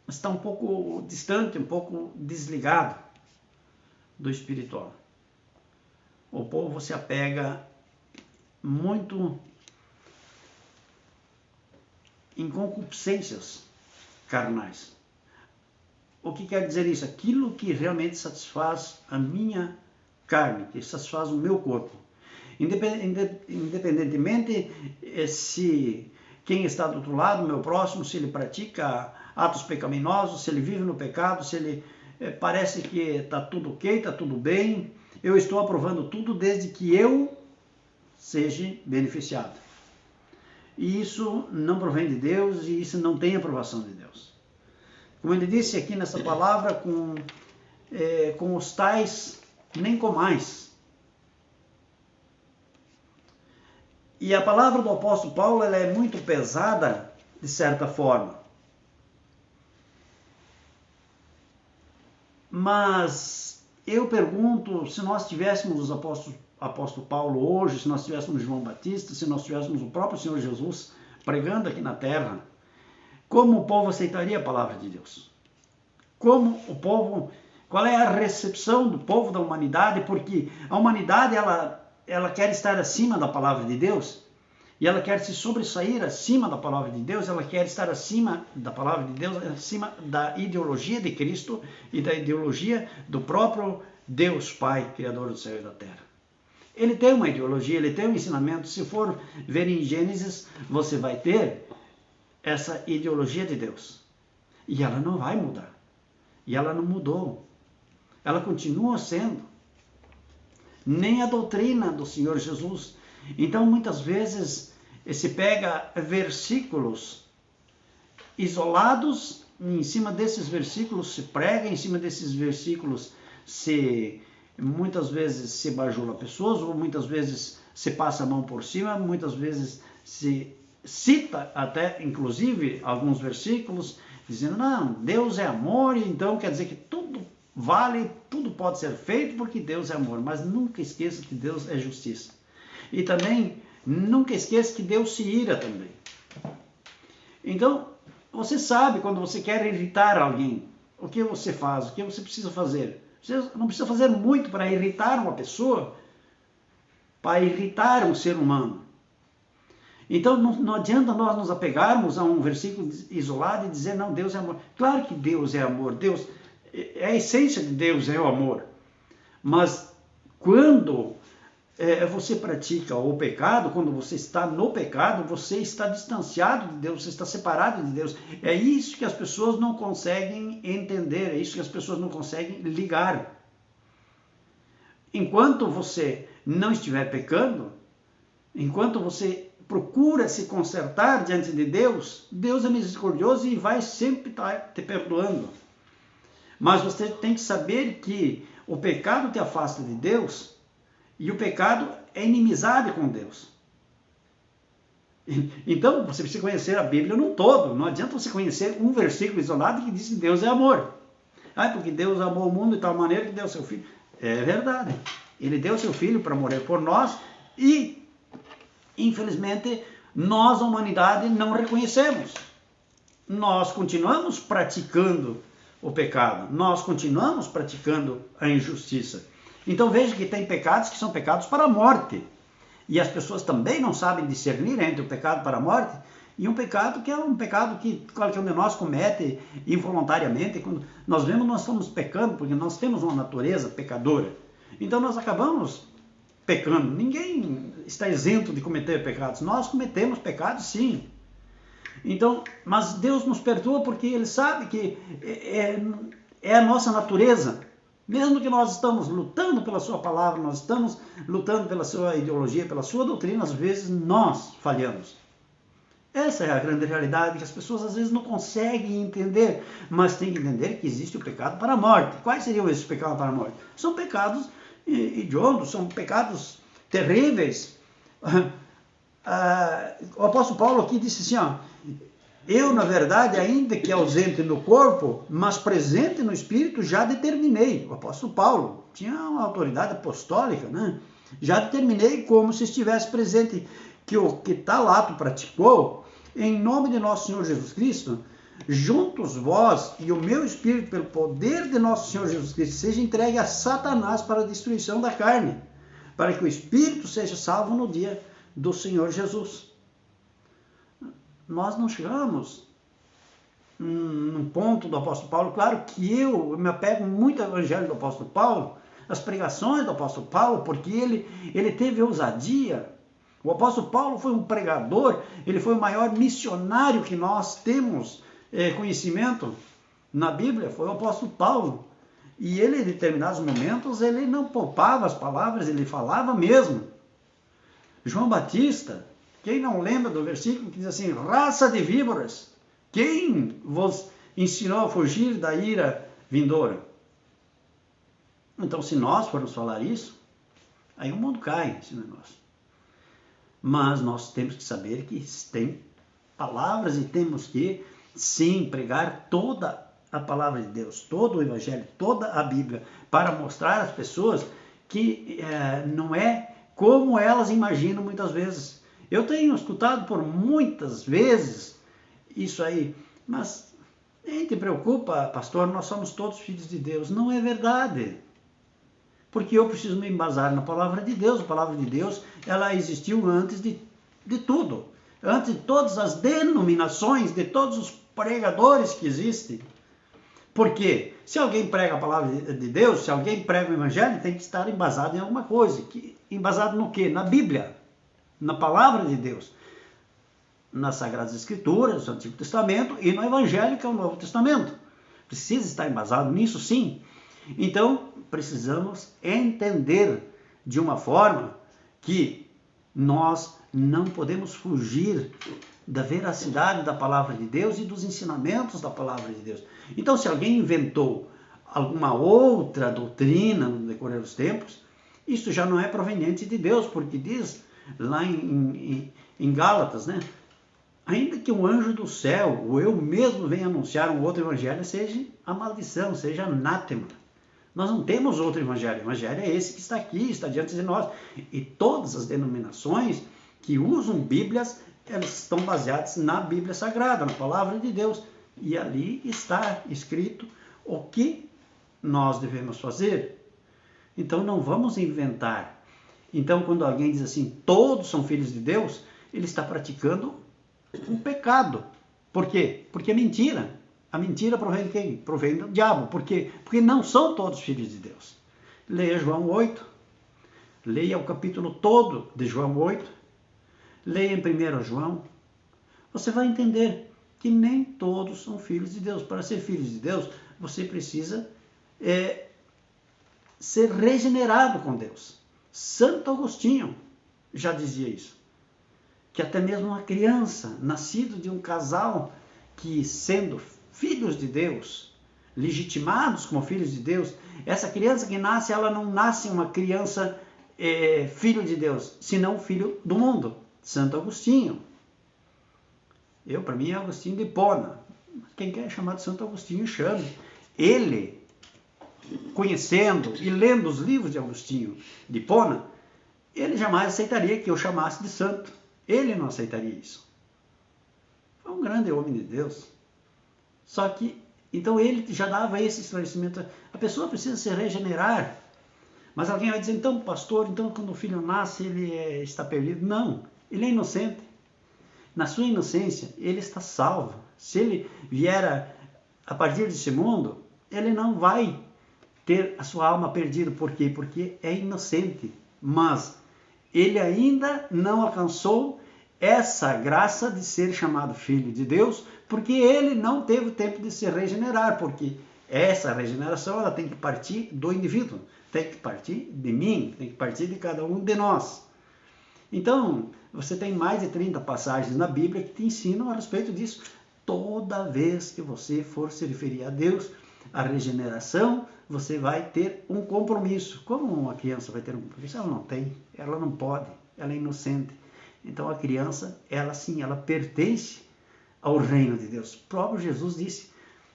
está um pouco distante, um pouco desligado do espiritual. O povo se apega muito em concupiscências carnais. O que quer dizer isso? Aquilo que realmente satisfaz a minha carne, que satisfaz o meu corpo. Independentemente se quem está do outro lado, o meu próximo, se ele pratica atos pecaminosos, se ele vive no pecado, se ele parece que está tudo ok, está tudo bem, eu estou aprovando tudo desde que eu seja beneficiado. E isso não provém de Deus e isso não tem aprovação de Deus. Como ele disse aqui nessa palavra, com os tais nem comais. E a palavra do apóstolo Paulo ela é muito pesada, de certa forma. Mas eu pergunto, se nós tivéssemos os apóstolo Paulo hoje, se nós tivéssemos João Batista, se nós tivéssemos o próprio Senhor Jesus pregando aqui na terra, como o povo aceitaria a palavra de Deus? Qual é a recepção do povo da humanidade? Porque a humanidade ela quer estar acima da palavra de Deus, e ela quer se sobressair acima da palavra de Deus, ela quer estar acima da palavra de Deus, acima da ideologia de Cristo e da ideologia do próprio Deus Pai, Criador do céu e da terra. Ele tem uma ideologia, ele tem um ensinamento. Se for ver em Gênesis, você vai ter essa ideologia de Deus. E ela não vai mudar. E ela não mudou. ela continua sendo. Nem a doutrina do Senhor Jesus. Então, muitas vezes, se pega versículos isolados, e em cima desses versículos se prega, em cima desses versículos muitas vezes se bajula pessoas, ou muitas vezes se passa a mão por cima, muitas vezes se cita até, inclusive, alguns versículos, dizendo, não, Deus é amor, então quer dizer que tudo vale, tudo pode ser feito porque Deus é amor. Mas nunca esqueça que Deus é justiça. E também, nunca esqueça que Deus se ira também. Então, você sabe quando você quer irritar alguém, o que você faz, o que você precisa fazer. Você não precisa fazer muito para irritar uma pessoa, para irritar um ser humano. Então, não adianta nós nos apegarmos a um versículo isolado e dizer, não, Deus é amor. Claro que Deus é amor, Deus, a essência de Deus é o amor. Mas quando você pratica o pecado, quando você está no pecado, você está distanciado de Deus, você está separado de Deus. É isso que as pessoas não conseguem entender, é isso que as pessoas não conseguem ligar. Enquanto você não estiver pecando, enquanto você procura se consertar diante de Deus, Deus é misericordioso e vai sempre estar te perdoando. Mas você tem que saber que o pecado te afasta de Deus e o pecado é inimizade com Deus. Então, você precisa conhecer a Bíblia num todo. Não adianta você conhecer um versículo isolado que diz que Deus é amor. Porque Deus amou o mundo de tal maneira que deu seu Filho. É verdade. Ele deu seu Filho para morrer por nós e, infelizmente, nós, a humanidade, não reconhecemos. Nós continuamos praticando o pecado. Nós continuamos praticando a injustiça. Então veja que tem pecados que são pecados para a morte. E as pessoas também não sabem discernir entre o pecado para a morte e um pecado que é um pecado que qualquer um de nós comete involuntariamente. Quando nós vemos, nós estamos pecando porque nós temos uma natureza pecadora. Então nós acabamos pecando. Ninguém está isento de cometer pecados. Nós cometemos pecados, sim. Então, mas Deus nos perdoa porque Ele sabe que é a nossa natureza. Mesmo que nós estamos lutando pela sua palavra, nós estamos lutando pela sua ideologia, pela sua doutrina, às vezes nós falhamos. Essa é a grande realidade que as pessoas às vezes não conseguem entender, mas tem que entender que existe o pecado para a morte. Quais seriam esses pecados para a morte? São pecados hediondos, são pecados terríveis. O apóstolo Paulo aqui disse assim, eu, na verdade, ainda que ausente no corpo, mas presente no espírito, já determinei. O apóstolo Paulo tinha uma autoridade apostólica, né? Já determinei como se estivesse presente que o que Talato praticou, em nome de nosso Senhor Jesus Cristo, juntos vós e o meu espírito, pelo poder de nosso Senhor Jesus Cristo, seja entregue a Satanás para a destruição da carne, para que o espírito seja salvo no dia do Senhor Jesus. Nós não chegamos num ponto do apóstolo Paulo. Claro que eu me apego muito ao evangelho do apóstolo Paulo, as pregações do apóstolo Paulo, porque ele teve ousadia. O apóstolo Paulo foi um pregador, ele foi o maior missionário que nós temos conhecimento na Bíblia, foi o apóstolo Paulo. E ele, em determinados momentos, ele não poupava as palavras, ele falava mesmo. João Batista, quem não lembra do versículo que diz assim, raça de víboras, quem vos ensinou a fugir da ira vindoura? Então, se nós formos falar isso, aí o mundo cai em cima de nós. Mas nós temos que saber que tem palavras e temos que, sim, pregar toda a palavra de Deus, todo o Evangelho, toda a Bíblia, para mostrar às pessoas que não é como elas imaginam muitas vezes. Eu tenho escutado por muitas vezes isso aí, mas nem te preocupa, pastor, nós somos todos filhos de Deus. Não é verdade. Porque eu preciso me embasar na palavra de Deus. A palavra de Deus, ela existiu antes de tudo. Antes de todas as denominações, de todos os pregadores que existem. Porque se alguém prega a palavra de Deus, se alguém prega o evangelho, tem que estar embasado em alguma coisa. Embasado no quê? Na Bíblia. Na palavra de Deus, nas Sagradas Escrituras, no Antigo Testamento e no Evangelho, que é o Novo Testamento. Precisa estar embasado nisso, sim. Então, precisamos entender de uma forma que nós não podemos fugir da veracidade da palavra de Deus e dos ensinamentos da palavra de Deus. Então, se alguém inventou alguma outra doutrina no decorrer dos tempos, isso já não é proveniente de Deus, porque diz lá em Gálatas, né? Ainda que um anjo do céu, ou eu mesmo venha anunciar um outro evangelho, seja a maldição, seja anátema. Nós não temos outro evangelho. O evangelho é esse que está aqui, está diante de nós. E todas as denominações que usam Bíblias, elas estão baseadas na Bíblia Sagrada, na palavra de Deus. E ali está escrito o que nós devemos fazer. Então não vamos inventar. Então quando alguém diz assim, todos são filhos de Deus, ele está praticando um pecado. Por quê? Porque é mentira. A mentira provém de quem? Provém do diabo. Por quê? Porque não são todos filhos de Deus. Leia João 8. Leia o capítulo todo de João 8. Leia em 1 João. Você vai entender que nem todos são filhos de Deus. Para ser filho de Deus, você precisa ser regenerado com Deus. Santo Agostinho já dizia isso. Que até mesmo uma criança, nascido de um casal que, sendo filhos de Deus, legitimados como filhos de Deus, essa criança que nasce, ela não nasce uma criança filho de Deus, senão filho do mundo. Santo Agostinho. Para mim, é Agostinho de Hipona. Quem quer chamar de Santo Agostinho, chame. Ele, conhecendo e lendo os livros de Agostinho de Hipona, ele jamais aceitaria que eu chamasse de santo. Ele não aceitaria isso. Foi um grande homem de Deus. Só que, então ele já dava esse esclarecimento. A pessoa precisa se regenerar. Mas alguém vai dizer, então, pastor, então quando o filho nasce, ele está perdido. Não, ele é inocente. Na sua inocência, ele está salvo. Se ele vier a partir desse mundo, ele não vai ter a sua alma perdida. Por quê? Porque é inocente. Mas ele ainda não alcançou essa graça de ser chamado filho de Deus, porque ele não teve tempo de se regenerar, porque essa regeneração ela tem que partir do indivíduo, tem que partir de mim, tem que partir de cada um de nós. Então, você tem mais de 30 passagens na Bíblia que te ensinam a respeito disso. Toda vez que você for se referir a Deus, a regeneração, você vai ter um compromisso. Como uma criança vai ter um compromisso? Ela não tem, ela não pode, ela é inocente. Então a criança, ela sim, ela pertence ao reino de Deus. O próprio Jesus disse,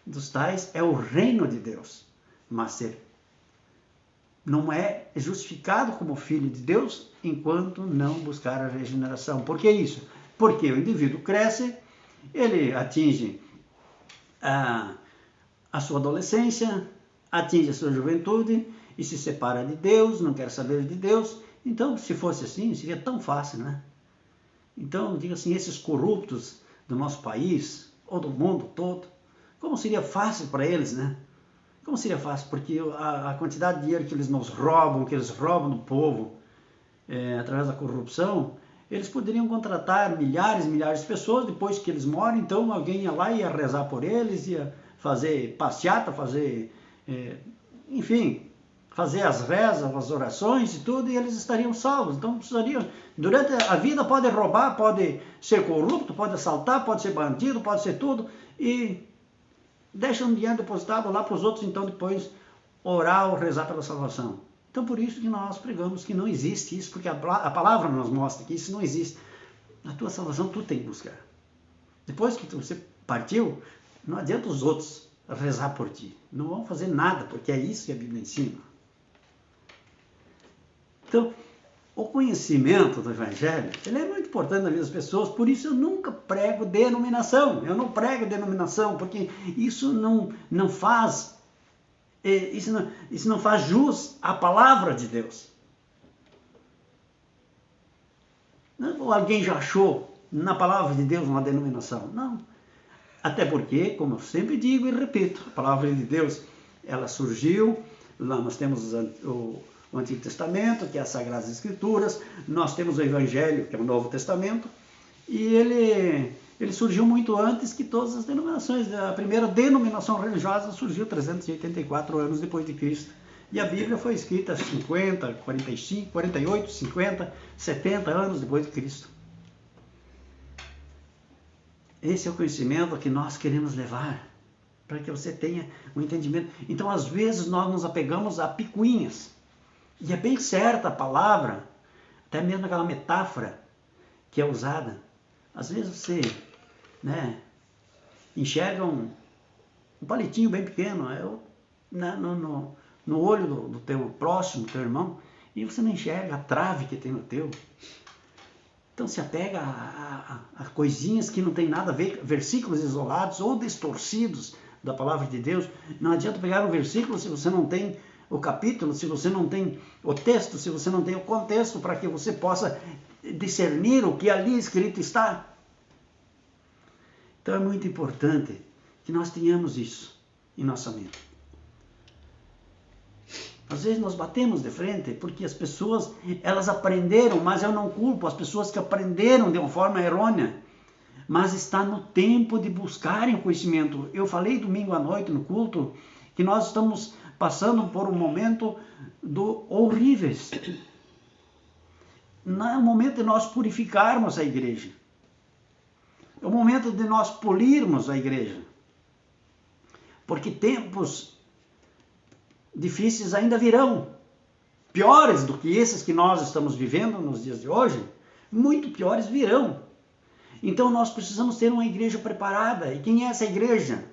dos tais é o reino de Deus. Mas não é justificado como filho de Deus enquanto não buscar a regeneração. Por que isso? Porque o indivíduo cresce, ele atinge a sua adolescência, atinge a sua juventude e se separa de Deus, não quer saber de Deus. Então, se fosse assim, seria tão fácil, né? Então, diga assim, esses corruptos do nosso país, ou do mundo todo, como seria fácil para eles, né? Como seria fácil? Porque a quantidade de dinheiro que eles nos roubam, que eles roubam do povo, através da corrupção, eles poderiam contratar milhares e milhares de pessoas, depois que eles morrem, então alguém ia lá e ia rezar por eles, ia fazer passeata, fazer, enfim, fazer as rezas, as orações e tudo, e eles estariam salvos. Então precisariam, durante a vida pode roubar, pode ser corrupto, pode assaltar, pode ser bandido, pode ser tudo, e deixam um dinheiro depositado lá para os outros, então depois orar ou rezar pela salvação. Então por isso que nós pregamos que não existe isso, porque a palavra nos mostra que isso não existe. A tua salvação tu tem que buscar. Depois que você partiu, não adianta os outros rezar por ti. Não vão fazer nada, porque é isso que a Bíblia ensina. Então, o conhecimento do Evangelho, ele é muito importante na vida das pessoas, por isso eu nunca prego denominação. Eu não prego denominação, porque isso não faz jus à palavra de Deus. Ou alguém já achou na palavra de Deus uma denominação? Não. Até porque, como eu sempre digo e repito, a palavra de Deus, ela surgiu, lá nós temos o Antigo Testamento, que é as Sagradas Escrituras, nós temos o Evangelho, que é o Novo Testamento, e ele surgiu muito antes que todas as denominações. A primeira denominação religiosa surgiu 384 anos depois de Cristo. E a Bíblia foi escrita 50, 45, 48, 50, 70 anos depois de Cristo. Esse é o conhecimento que nós queremos levar, para que você tenha um entendimento. Então, às vezes, nós nos apegamos a picuinhas. E é bem certa a palavra, até mesmo aquela metáfora que é usada. Às vezes você, né, enxerga um palitinho bem pequeno no olho do teu próximo, teu irmão, e você não enxerga a trave que tem no teu. Então se apega a coisinhas que não tem nada a ver, versículos isolados ou distorcidos da palavra de Deus. Não adianta pegar um versículo se você não tem o capítulo, se você não tem o texto, se você não tem o contexto, para que você possa discernir o que ali escrito está. Então é muito importante que nós tenhamos isso em nossa mente. Às vezes nós batemos de frente porque as pessoas, elas aprenderam, mas eu não culpo as pessoas que aprenderam de uma forma errônea. Mas está no tempo de buscarem o conhecimento. Eu falei domingo à noite no culto que nós estamos passando por um momento horríveis. Não é o momento de nós purificarmos a igreja. É o momento de nós polirmos a igreja. Porque tempos difíceis ainda virão. Piores do que esses que nós estamos vivendo nos dias de hoje, muito piores virão. Então nós precisamos ter uma igreja preparada. E quem é essa igreja?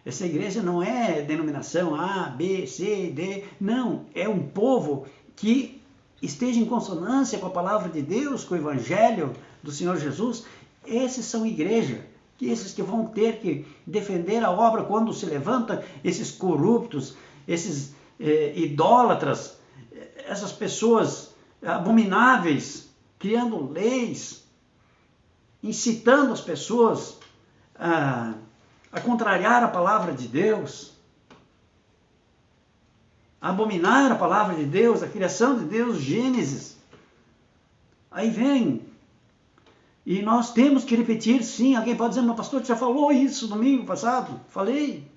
Essa igreja não é denominação A, B, C, D. Não, é um povo que esteja em consonância com a palavra de Deus, com o evangelho do Senhor Jesus. Esses são igreja. Esses que vão ter que defender a obra quando se levanta esses corruptos, esses idólatras, essas pessoas abomináveis, criando leis, incitando as pessoas a contrariar a palavra de Deus, a abominar a palavra de Deus, a criação de Deus, Gênesis. Aí vem. E nós temos que repetir, sim. Alguém pode dizer, mas pastor, você já falou isso domingo passado? Falei.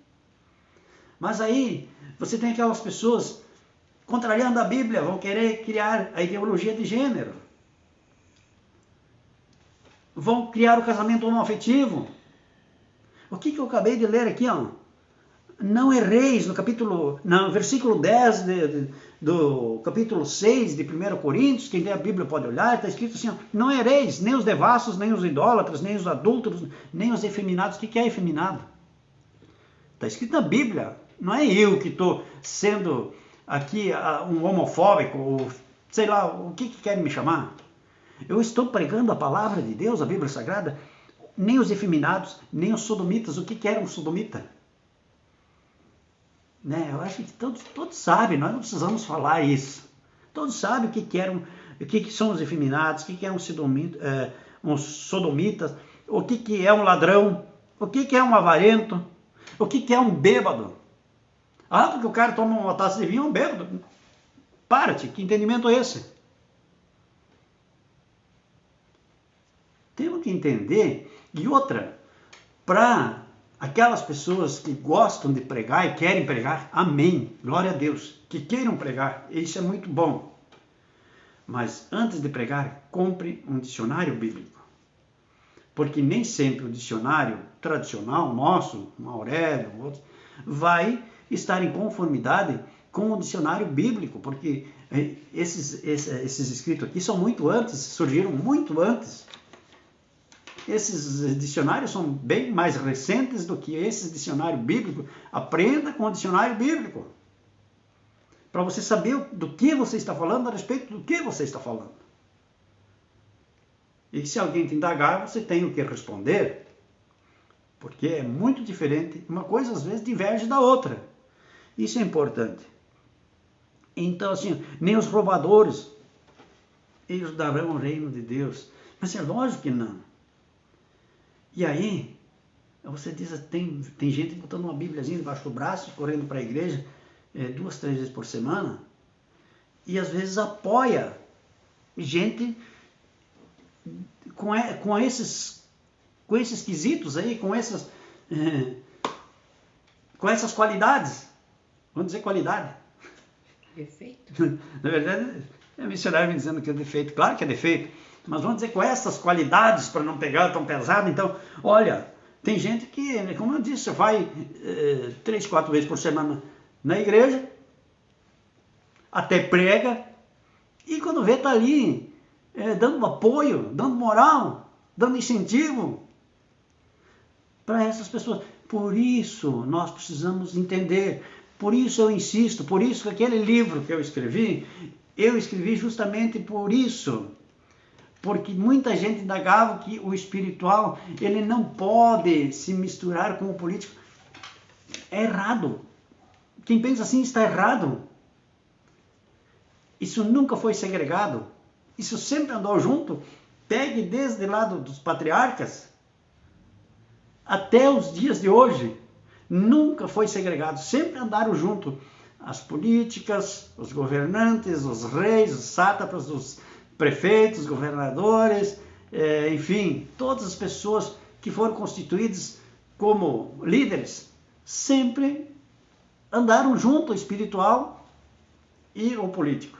Mas aí, você tem aquelas pessoas contrariando a Bíblia, vão querer criar a ideologia de gênero. Vão criar o casamento homoafetivo. O que eu acabei de ler aqui, ó? Não erreis, no versículo 10 do capítulo 6 de 1 Coríntios, quem tem a Bíblia pode olhar, está escrito assim, ó, não erreis, nem os devassos, nem os idólatras, nem os adúlteros, nem os efeminados. O que é efeminado? Está escrito na Bíblia, não é eu que estou sendo aqui um homofóbico, ou sei lá, o que querem me chamar? Eu estou pregando a palavra de Deus, a Bíblia Sagrada, nem os efeminados, nem os sodomitas. O que era um sodomita? Né? Eu acho que todos sabem, nós não precisamos falar isso. Todos sabem o que são os efeminados, o que é um sodomita, o que é um ladrão, o que é um avarento, o que é um bêbado. Ah, porque o cara toma uma taça de vinho, é um bêbado. Para-te, que entendimento é esse? Temos que entender. E outra, para aquelas pessoas que gostam de pregar e querem pregar, amém, glória a Deus, que queiram pregar, isso é muito bom. Mas antes de pregar, compre um dicionário bíblico. Porque nem sempre o dicionário tradicional, nosso, um Aurélio, outro, vai estar em conformidade com o dicionário bíblico, porque esses escritos aqui são muito antes, surgiram muito antes. Esses dicionários são bem mais recentes do que esse dicionário bíblico. Aprenda com o dicionário bíblico. Para você saber do que você está falando, a respeito do que você está falando. E se alguém te indagar, você tem o que responder. Porque é muito diferente. Uma coisa, às vezes, diverge da outra. Isso é importante. Então, assim, nem os roubadores, eles darão o reino de Deus. Mas é lógico que não. E aí, você diz, tem gente botando uma bíbliazinha debaixo do braço, correndo para a igreja 2, 3 vezes por semana, e às vezes apoia gente com esses quesitos aí, com essas qualidades. Vamos dizer qualidade. Defeito. Na verdade, é missionário me dizendo que é defeito. Claro que é defeito, mas vamos dizer com essas qualidades para não pegar tão pesado. Então, olha, tem gente que, como eu disse, vai 3, 4 vezes por semana na igreja, até prega, e quando vê está ali dando apoio, dando moral, dando incentivo para essas pessoas. Por isso nós precisamos entender, por isso eu insisto, por isso que aquele livro que eu escrevi justamente por isso. Porque muita gente indagava que o espiritual, ele não pode se misturar com o político. É errado. Quem pensa assim está errado. Isso nunca foi segregado. Isso sempre andou junto. Pegue desde lá dos patriarcas até os dias de hoje. Nunca foi segregado. Sempre andaram junto. As políticas, os governantes, os reis, os sátrapas, os prefeitos, governadores, enfim, todas as pessoas que foram constituídas como líderes, sempre andaram junto, o espiritual e o político.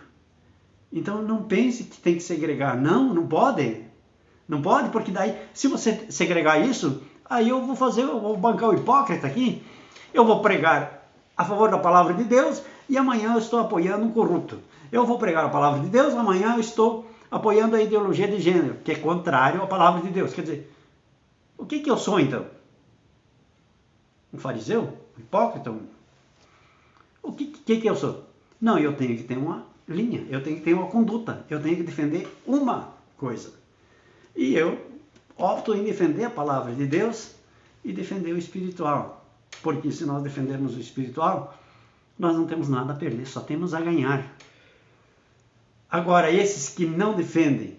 Então não pense que tem que segregar. Não, não pode. Não pode, porque daí, se você segregar isso, aí eu vou bancar o hipócrita aqui, eu vou pregar a favor da palavra de Deus e amanhã eu estou apoiando um corrupto. Eu vou pregar a palavra de Deus, amanhã eu estou apoiando a ideologia de gênero, que é contrário à palavra de Deus. Quer dizer, o que eu sou então? Um fariseu? Um hipócrita? O que eu sou? Não, eu tenho que ter uma linha, eu tenho que ter uma conduta, eu tenho que defender uma coisa. E eu opto em defender a palavra de Deus e defender o espiritual. Porque se nós defendermos o espiritual, nós não temos nada a perder, só temos a ganhar. Agora, esses que não defendem,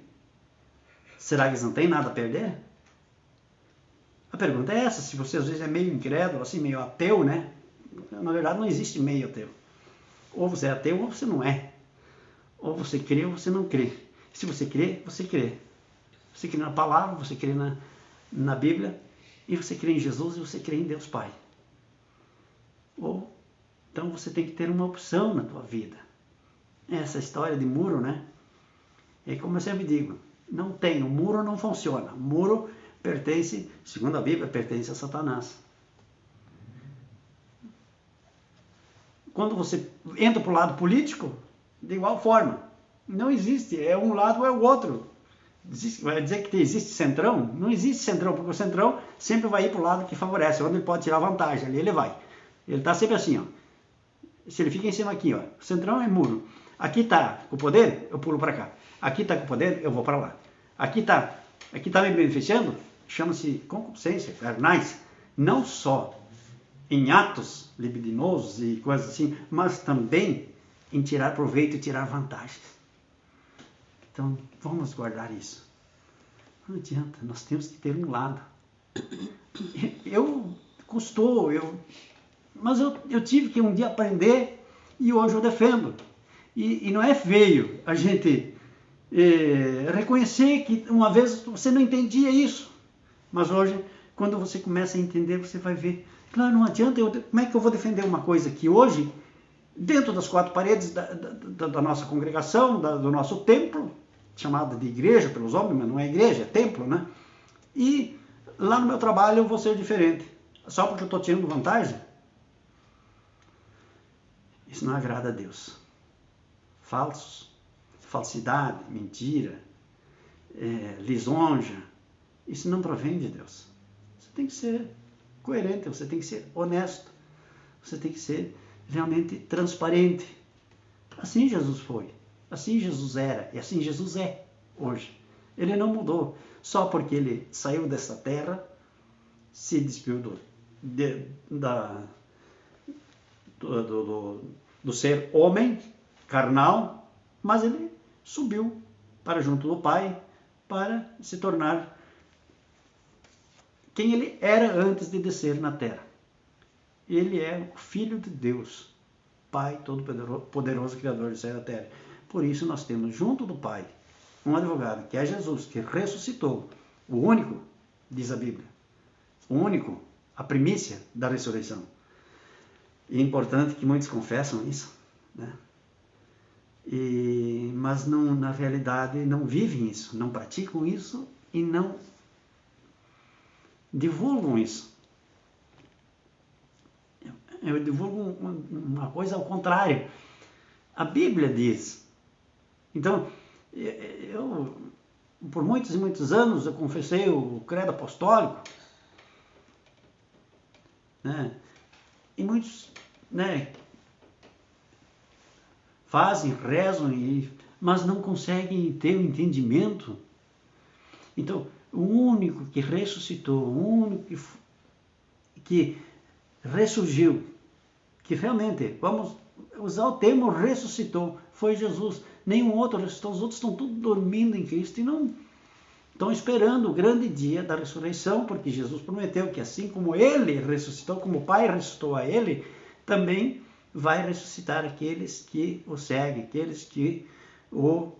será que eles não têm nada a perder? A pergunta é essa, se você às vezes é meio incrédulo, assim, meio ateu, né? Na verdade não existe meio ateu. Ou você é ateu ou você não é. Ou você crê ou você não crê. Se você crê, você crê. Você crê na palavra, você crê na Bíblia, e você crê em Jesus e você crê em Deus Pai. Ou, então você tem que ter uma opção na tua vida. Essa história de muro, né? É como eu sempre digo, não tem, o muro não funciona. O muro pertence, segundo a Bíblia, pertence a Satanás. Quando você entra para o lado político, de igual forma. Não existe, é um lado ou é o outro. Vai dizer que existe centrão? Não existe centrão, porque o centrão sempre vai ir para o lado que favorece, onde ele pode tirar vantagem, ali ele vai. Ele está sempre assim, ó. Se ele fica em cima aqui, ó, o centrão é muro. Aqui está com o poder, eu pulo para cá. Aqui está com o poder, eu vou para lá. Aqui está me beneficiando, chama-se concupiscência, carnais. Não só em atos libidinosos e coisas assim, mas também em tirar proveito e tirar vantagens. Então, vamos guardar isso. Não adianta, nós temos que ter um lado. Mas eu tive que um dia aprender e hoje eu defendo. E não é feio a gente reconhecer que uma vez você não entendia isso. Mas hoje, quando você começa a entender, você vai ver. Claro, não adianta, como é que eu vou defender uma coisa que hoje, dentro das 4 paredes da nossa congregação, do nosso templo, chamada de igreja pelos homens, mas não é igreja, é templo, né? E lá no meu trabalho eu vou ser diferente. Só porque eu estou tirando vantagem? Isso não agrada a Deus. Falsidade, mentira, lisonja, isso não provém de Deus. Você tem que ser coerente, você tem que ser honesto, você tem que ser realmente transparente. Assim Jesus foi, assim Jesus era e assim Jesus é hoje. Ele não mudou, só porque ele saiu dessa terra, se despiu do ser homem, carnal, mas ele subiu para junto do Pai para se tornar quem ele era antes de descer na terra. Ele é o Filho de Deus, Pai Todo-Poderoso, Criador do céu e da terra. Por isso nós temos junto do Pai um advogado, que é Jesus, que ressuscitou, o único, diz a Bíblia, o único, a primícia da ressurreição. E é importante que muitos confessam isso, né? Mas não, na realidade não vivem isso, não praticam isso e não divulgam isso. Eu divulgo uma coisa ao contrário. A Bíblia diz. Então, eu por muitos e muitos anos eu confessei o credo apostólico, né? E muitos, né, fazem, rezam, mas não conseguem ter o entendimento. Então, o único que ressuscitou, o único que ressurgiu, que realmente, vamos usar o termo ressuscitou, foi Jesus. Nenhum outro ressuscitou, os outros estão todos dormindo em Cristo e não estão esperando o grande dia da ressurreição, porque Jesus prometeu que assim como ele ressuscitou, como o Pai ressuscitou a ele, também vai ressuscitar aqueles que o seguem, aqueles que o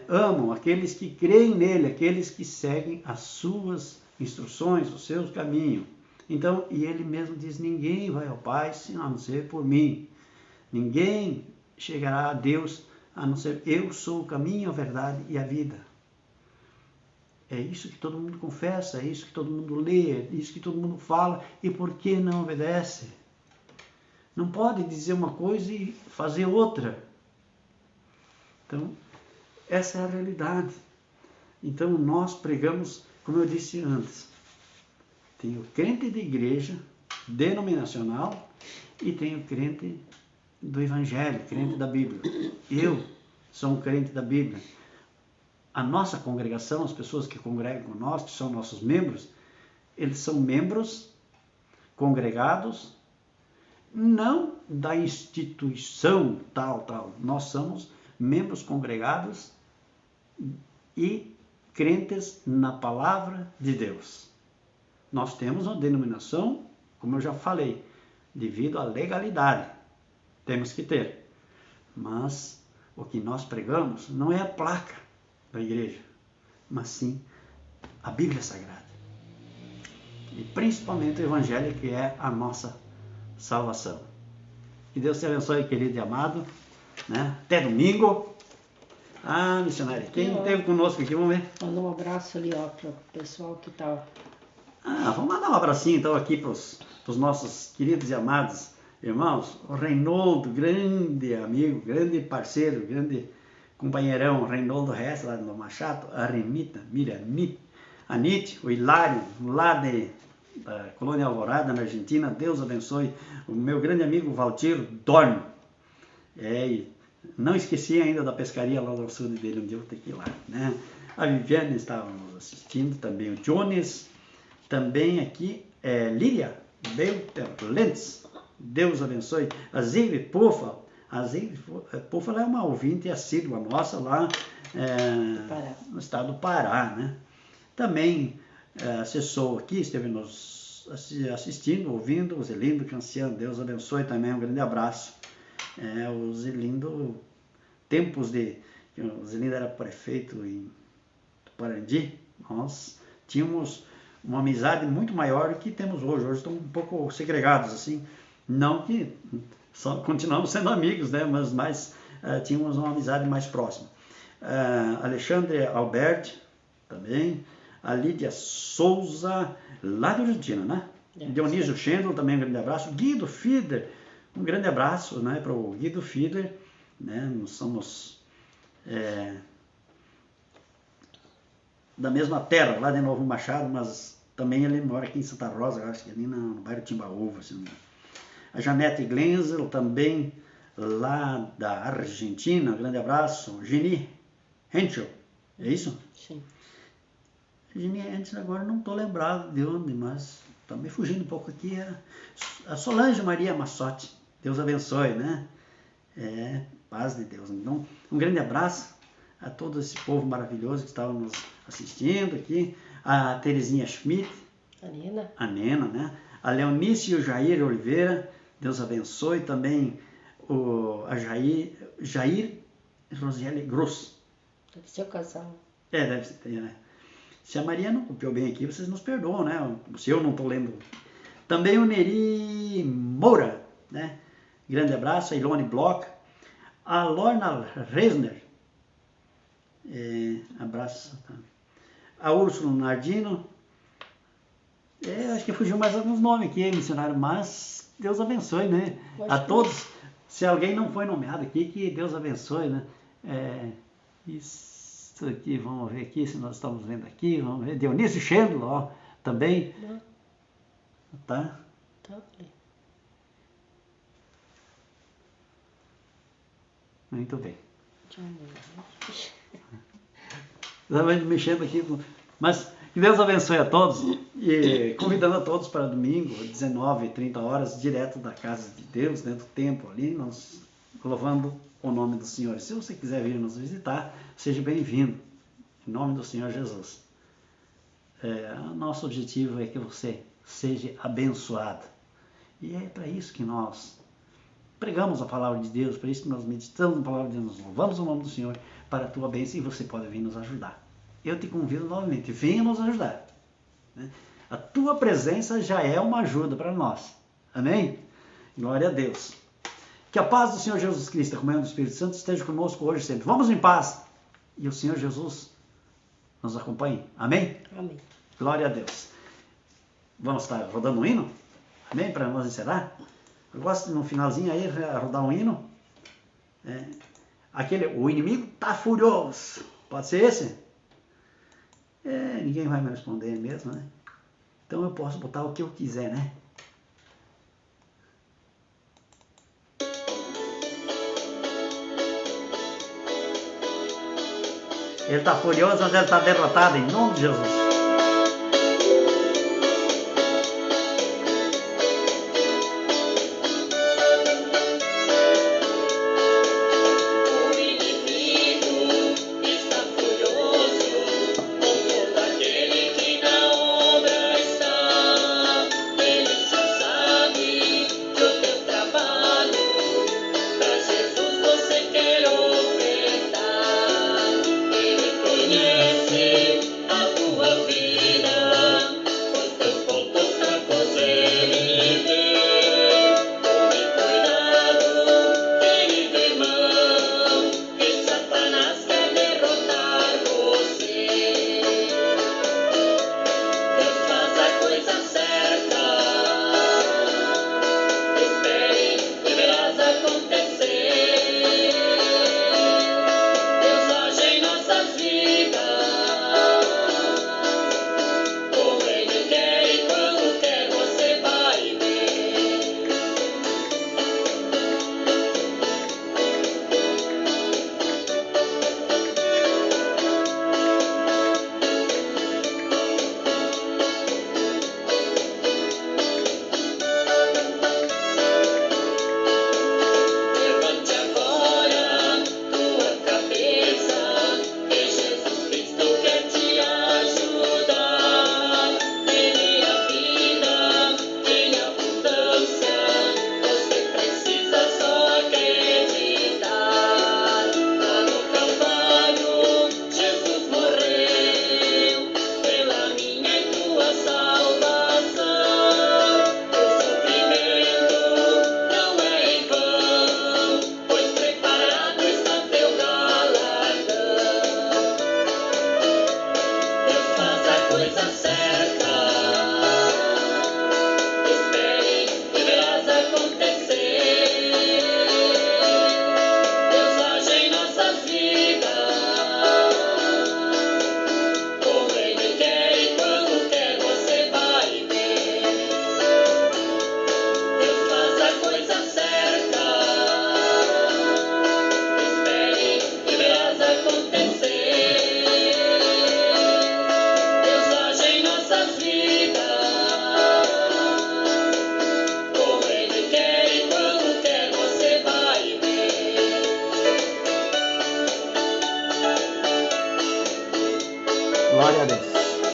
amam, aqueles que creem nele, aqueles que seguem as suas instruções, os seus caminhos. Então, e ele mesmo diz, ninguém vai ao Pai a não ser por mim. Ninguém chegará a Deus a não ser eu sou o caminho, a verdade e a vida. É isso que todo mundo confessa, é isso que todo mundo lê, é isso que todo mundo fala. E por que não obedece? Não pode dizer uma coisa e fazer outra. Então, essa é a realidade. Então, nós pregamos, como eu disse antes, tem o crente de igreja denominacional e tem o crente do Evangelho, crente da Bíblia. Eu sou um crente da Bíblia. A nossa congregação, as pessoas que congregam com nós, que são nossos membros, eles são membros congregados, não da instituição tal. Nós somos membros congregados e crentes na palavra de Deus. Nós temos uma denominação, como eu já falei, devido à legalidade. Temos que ter. Mas o que nós pregamos não é a placa da igreja, mas sim a Bíblia Sagrada. E principalmente o Evangelho, que é a nossa salvação. Que Deus te abençoe, querido e amado. Né? Até domingo. Ah, missionário, quem esteve conosco aqui, vamos ver. Manda um abraço ali, ó, pro pessoal que tá. Vamos mandar um abracinho então aqui para os nossos queridos e amados irmãos. O Reinaldo, grande amigo, grande parceiro, grande companheirão, Reinaldo Resta, lá do Machado, a Renita, a Nite, o Hilário, lá da Colônia Alvorada, na Argentina. Deus abençoe. O meu grande amigo Valtir Dorn. E não esqueci ainda da pescaria lá do sul dele, onde eu tenho que ir lá. Né? A Viviane estava nos assistindo, também o Jones, também aqui Lília Belter Lentz. Deus abençoe. A Zive Puffa. A Zive Puffa é uma ouvinte assídua nossa lá no estado do Pará. Né? Também acessou aqui, esteve nos assistindo, ouvindo, o Zelindo Canciano. Deus abençoe também, um grande abraço. O Zelindo, tempos que o Zelindo era prefeito em Tuparandi, nós tínhamos uma amizade muito maior do que temos hoje. Hoje estamos um pouco segregados, assim, não que continuamos sendo amigos, né? Mas tínhamos uma amizade mais próxima. Alexandre Albert, também, a Lídia Souza, lá da Argentina, né? Dionísio Schendel, também um grande abraço. Guido Fieder, um grande abraço, né, para o Guido Fieder, né? Nós somos da mesma terra, lá de Novo Machado, mas também ele mora aqui em Santa Rosa, acho que ali no bairro Timbaúva. Assim. A Janete Glenzel, também lá da Argentina, um grande abraço. Geni Henschel, é isso? Sim. Geni Henschel, agora não estou lembrado de onde, mas está me fugindo um pouco aqui. A Solange Maria Massotti, Deus abençoe, né? Paz de Deus. Então, um grande abraço a todo esse povo maravilhoso que estava nos assistindo aqui. A Terezinha Schmidt. A Nena, né? A Leonice e o Jair Oliveira. Deus abençoe. Também a Jair Rosiele Gross. Deve ser o casal. Deve ser, né? Se a Maria não copiou bem aqui, vocês nos perdoam, né? Se eu não estou lendo Também o Neri Moura, né? Grande abraço. A Ilone Bloch. A Lorna Resner. Abraço. A Úrsula Nardino. Acho que fugiu mais alguns nomes aqui, missionário, mas Deus abençoe, né? A todos. Se alguém não foi nomeado aqui, que Deus abençoe, né? Isso aqui, vamos ver aqui, se nós estamos vendo aqui, vamos ver. Dionísio Schindler, ó, também. Não. Tá? Tá. Muito bem. Estava mexendo aqui, mas que Deus abençoe a todos e convidando a todos para domingo, 19h30, direto da casa de Deus, dentro do templo ali, nós louvando o nome do Senhor. Se você quiser vir nos visitar, seja bem-vindo, em nome do Senhor Jesus. Nosso objetivo é que você seja abençoado. E é para isso que nós pregamos a palavra de Deus, para isso que nós meditamos na palavra de Deus, nós louvamos o nome do Senhor para a tua bênção e você pode vir nos ajudar. Eu te convido novamente, venha nos ajudar. A tua presença já é uma ajuda para nós. Amém? Glória a Deus. Que a paz do Senhor Jesus Cristo, a comunhão do Espírito Santo, esteja conosco hoje e sempre. Vamos em paz. E o Senhor Jesus nos acompanhe. Amém? Amém. Glória a Deus. Vamos estar rodando um hino? Amém? Para nós encerrar. Eu gosto de no finalzinho aí rodar um hino. O inimigo está furioso. Pode ser esse? Ninguém vai me responder mesmo, né? Então eu posso botar o que eu quiser, né? Ele está furioso, mas ele está derrotado em nome de Jesus.